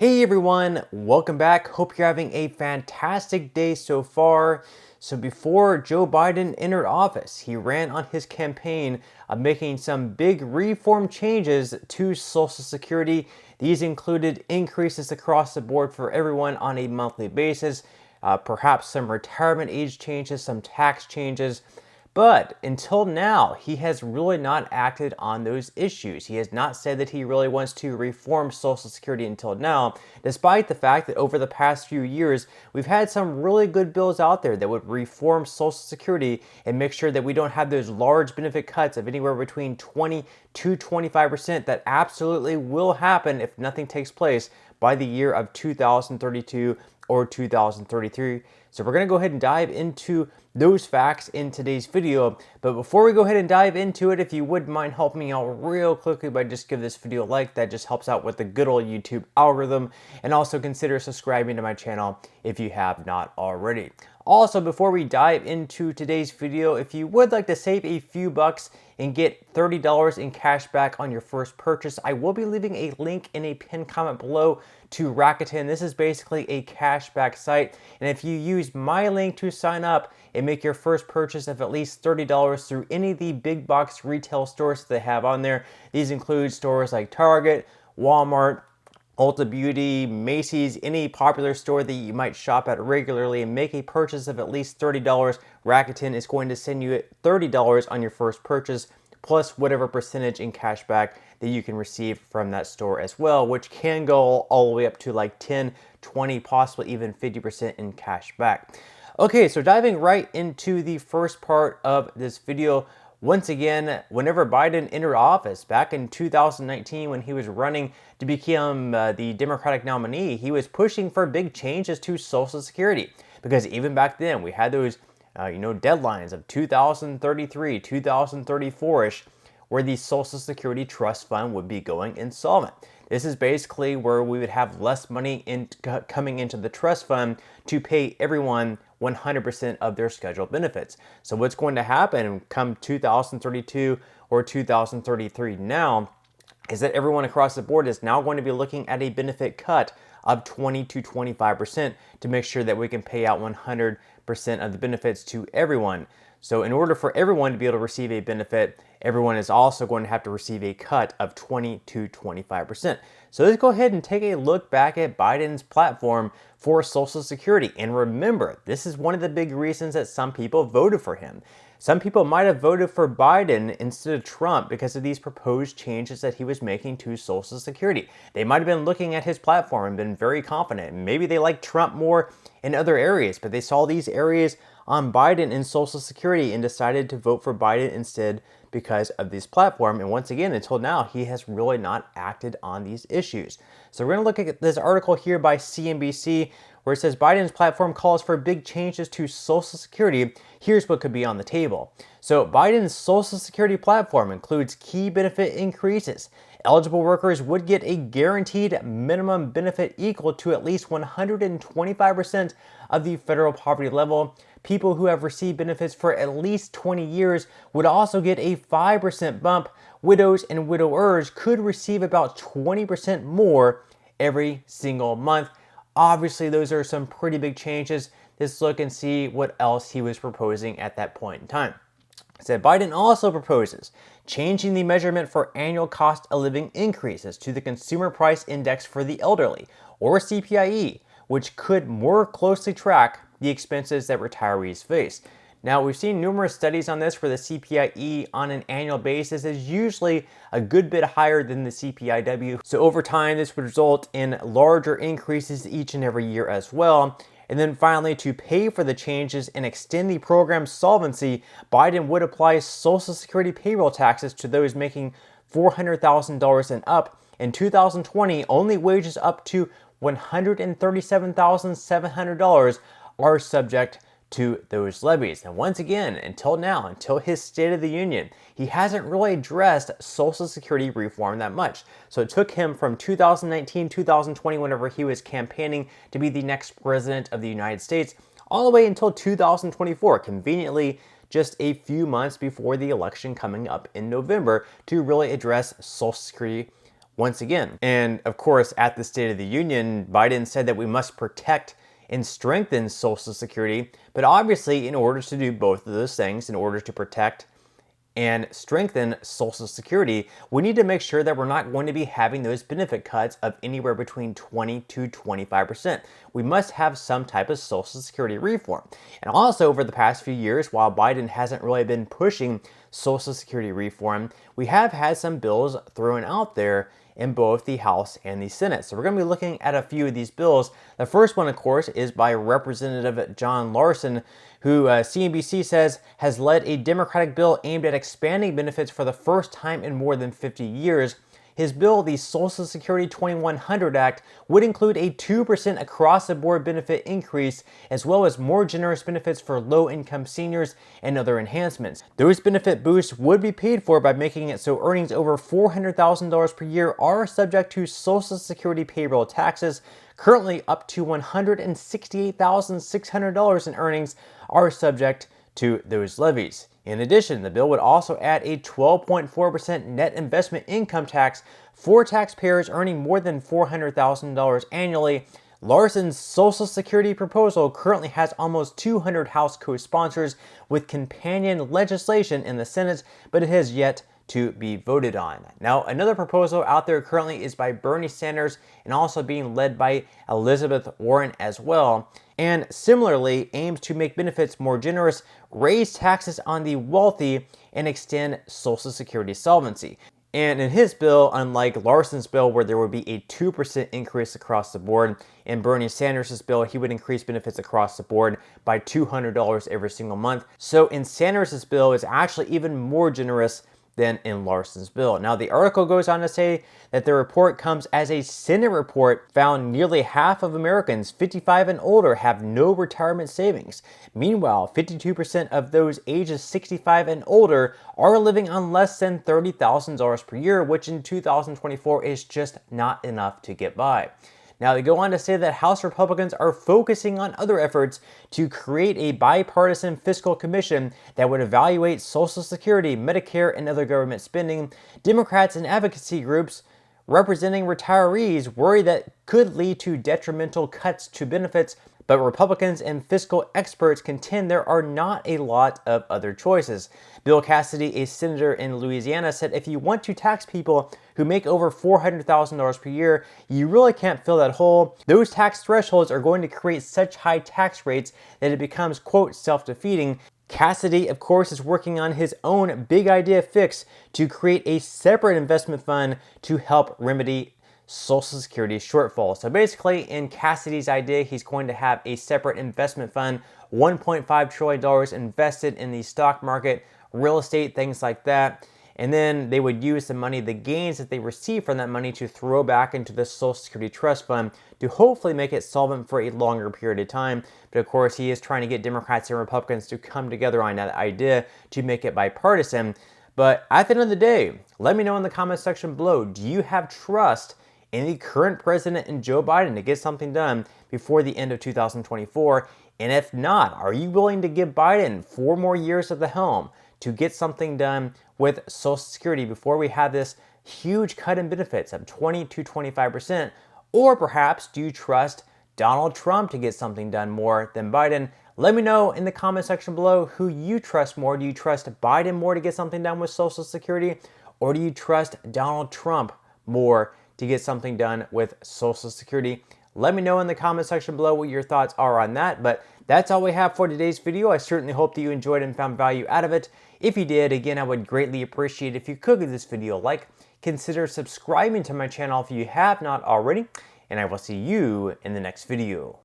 Hey everyone, welcome back. Hope you're having a fantastic day so far. So before Joe Biden entered office, he ran on his campaign of making some big reform changes to Social Security. These included increases across the board for everyone on a monthly basis, perhaps some retirement age changes, some tax changes. But until now, he has really not acted on those issues. He has not said that he really wants to reform Social Security until now, despite the fact that over the past few years, we've had some really good bills out there that would reform Social Security and make sure that we don't have those large benefit cuts of anywhere between 20 to 25% that absolutely will happen if nothing takes place by the year of 2032 or 2033. So we're going to go ahead and dive into those facts in today's video. But before we go ahead and dive into it, if you would mind helping me out real quickly by just give this video a like, that just helps out with the good old YouTube algorithm. And also consider subscribing to my channel if you have not already. Also, before we dive into today's video, if you would like to save a few bucks and get $30 in cash back on your first purchase, I will be leaving a link in a pinned comment below to Rakuten. This is basically a cashback site, and if you use my link to sign up and make your first purchase of at least $30 through any of the big box retail stores that they have on there, these include stores like Target, Walmart, Ulta Beauty, Macy's, any popular store that you might shop at regularly, and make a purchase of at least $30, Rakuten is going to send you $30 on your first purchase, plus whatever percentage in cash back that you can receive from that store as well, which can go all the way up to like 10, 20, possibly even 50% in cash back. Okay, so diving right into the first part of this video. Once again, whenever Biden entered office back in 2019 when he was running to become the Democratic nominee, he was pushing for big changes to Social Security. Because even back then, we had those deadlines of 2033, 2034-ish, where the Social Security Trust Fund would be going insolvent. This is basically where we would have less money coming into the trust fund to pay everyone 100% of their scheduled benefits. So what's going to happen come 2032 or 2033 now is that everyone across the board is now going to be looking at a benefit cut of 20 to 25% to make sure that we can pay out 100% of the benefits to everyone. So in order for everyone to be able to receive a benefit, everyone is also going to have to receive a cut of 20 to 25%. So let's go ahead and take a look back at Biden's platform for Social Security. And remember, this is one of the big reasons that some people voted for him. Some people might have voted for Biden instead of Trump because of these proposed changes that he was making to Social Security. They might have been looking at his platform and been very confident. Maybe they liked Trump more in other areas, but they saw these areas on Biden in Social Security and decided to vote for Biden instead because of this platform. And once again, until now, he has really not acted on these issues. So we're going to look at this article here by CNBC where it says Biden's platform calls for big changes to Social Security. Here's what could be on the table. So Biden's Social Security platform includes key benefit increases. Eligible workers would get a guaranteed minimum benefit equal to at least 125% of the federal poverty level. People who have received benefits for at least 20 years would also get a 5% bump. Widows and widowers could receive about 20% more every single month. Obviously, those are some pretty big changes. Let's look and see what else he was proposing at that point in time. It said Biden also proposes changing the measurement for annual cost of living increases to the Consumer Price Index for the elderly, or CPIE, which could more closely track the expenses that retirees face. Now, we've seen numerous studies on this where the CPIE on an annual basis is usually a good bit higher than the CPIW. So over time, this would result in larger increases each and every year as well. And then finally, to pay for the changes and extend the program's solvency, Biden would apply Social Security payroll taxes to those making $400,000 and up. In 2020, only wages up to $137,700 are subject to those levies. And once again, until now, until his State of the Union, he hasn't really addressed Social Security reform that much. So it took him from 2019, 2020, whenever he was campaigning to be the next president of the United States, all the way until 2024, conveniently just a few months before the election coming up in November, to really address Social Security once again. And of course, at the State of the Union, Biden said that we must protect and strengthen Social Security. But obviously, in order to do both of those things, in order to protect and strengthen Social Security, we need to make sure that we're not going to be having those benefit cuts of anywhere between 20 to 25%. We must have some type of Social Security reform. And also, over the past few years, while Biden hasn't really been pushing Social Security reform, we have had some bills thrown out there in both the House and the Senate. So we're going to be looking at a few of these bills. The first one, of course, is by Representative John Larson, who CNBC says has led a Democratic bill aimed at expanding benefits for the first time in more than 50 years. His bill, the Social Security 2100 Act, would include a 2% across-the-board benefit increase, as well as more generous benefits for low-income seniors and other enhancements. Those benefit boosts would be paid for by making it so earnings over $400,000 per year are subject to Social Security payroll taxes. Currently, up to $168,600 in earnings are subject to those levies. In addition, the bill would also add a 12.4% net investment income tax for taxpayers earning more than $400,000 annually. Larson's Social Security proposal currently has almost 200 House co-sponsors with companion legislation in the Senate, but it has yet to be voted on. Now, another proposal out there currently is by Bernie Sanders and also being led by Elizabeth Warren as well, and similarly aims to make benefits more generous, raise taxes on the wealthy, and extend Social Security solvency. And in his bill, unlike Larson's bill where there would be a 2% increase across the board, in Bernie Sanders' bill, he would increase benefits across the board by $200 every single month. So in Sanders' bill, it's actually even more generous than in Larson's bill. Now, the article goes on to say that the report comes as a Senate report found nearly half of Americans 55 and older have no retirement savings. Meanwhile, 52% of those ages 65 and older are living on less than $30,000 per year, which in 2024 is just not enough to get by. Now, they go on to say that House Republicans are focusing on other efforts to create a bipartisan fiscal commission that would evaluate Social Security, Medicare, and other government spending. Democrats and advocacy groups representing retirees worry that could lead to detrimental cuts to benefits, but Republicans and fiscal experts contend there are not a lot of other choices. Bill Cassidy, a senator in Louisiana, said if you want to tax people who make over $400,000 per year, you really can't fill that hole. Those tax thresholds are going to create such high tax rates that it becomes, quote, self-defeating. Cassidy, of course, is working on his own big idea fix to create a separate investment fund to help remedy Social Security shortfall. So basically, in Cassidy's idea, he's going to have a separate investment fund, $1.5 trillion invested in the stock market, real estate, things like that. And then they would use the money, the gains that they receive from that money, to throw back into the Social Security Trust Fund to hopefully make it solvent for a longer period of time. But of course, he is trying to get Democrats and Republicans to come together on that idea to make it bipartisan. But at the end of the day, let me know in the comment section below, do you have trust in the current president and Joe Biden to get something done before the end of 2024? And if not, are you willing to give Biden 4 more years at the helm to get something done with Social Security before we have this huge cut in benefits of 20 to 25%? Or perhaps do you trust Donald Trump to get something done more than Biden? Let me know in the comment section below who you trust more. Do you trust Biden more to get something done with Social Security? Or do you trust Donald Trump more to get something done with Social Security? Let me know in the comment section below what your thoughts are on that. But that's all we have for today's video. I certainly hope that you enjoyed and found value out of it. If you did, again, I would greatly appreciate if you could give this video a like. Consider subscribing to my channel if you have not already. And I will see you in the next video.